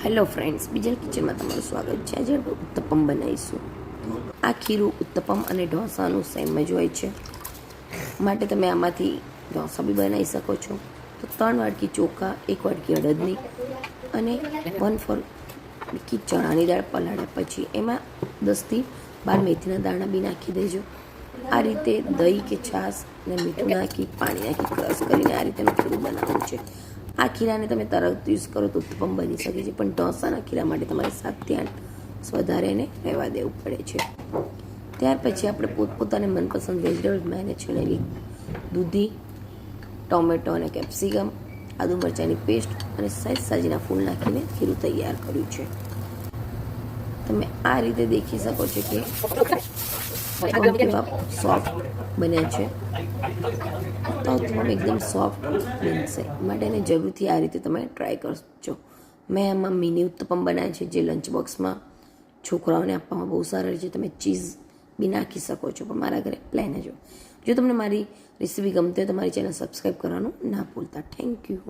Hello friends, બીજા કિચનમાં તમારું સ્વાગત છે. આજે આપણે ઉત્તપમ બનાવીશું. આ ખીરું ઉત્તપમ અને ઢોસાનું સેમ જ હોય છે, માટે તમે આમાંથી ઢોસા બી બનાવી શકો છો. તો 3 વાટકી ચોખા, 1 વાટકી અડદની અને 1/4 વાટકી ચણાની દાળ પલાળ્યા પછી એમાં 10થી 12 મેથીના દાણા બી નાખી દેજો. આ રીતે દહીં કે છાશ ને મીઠું નાખી પાણી નાખી ક્રશ કરીને આ રીતેનું ખીરું બનાવવું છે. આ ખીરાને તમે તરત યુઝ કરો તો ઉત્તપમ બની શકે છે, પણ ઢોસાના ખીરા માટે તમારે 7થી 8 વધારે એને રહેવા દેવું પડે છે. ત્યાર પછી આપણે પોતપોતાને મનપસંદ વેજીટેબલ મેનેજ કરેલી દૂધી, ટોમેટો અને કેપ્સિકમ, આદુ મરચાંની પેસ્ટ અને સાજીના ફૂલ નાખીને ખીરું તૈયાર કર્યું છે. તમે આ રીતે દેખી શકો છો કે કેવા સોફ્ટ બન્યા છે. તો એકદમ સોફ્ટ બનશે, માટે એને જરૂરથી આ રીતે તમે ટ્રાય કરજો. મેં આમાં મિની ઉત્તપમ બનાવ્યા છે, જે લંચ બોક્સમાં છોકરાઓને આપવામાં બહુ સારા છે. તમે ચીઝ બી નાખી શકો છો, પણ મારા ઘરે પ્લેન જ હોય. જો તમને મારી રેસીપી ગમતી હોય તો મારી ચેનલ સબસ્ક્રાઈબ કરવાનું ના ભૂલતા. Thank you.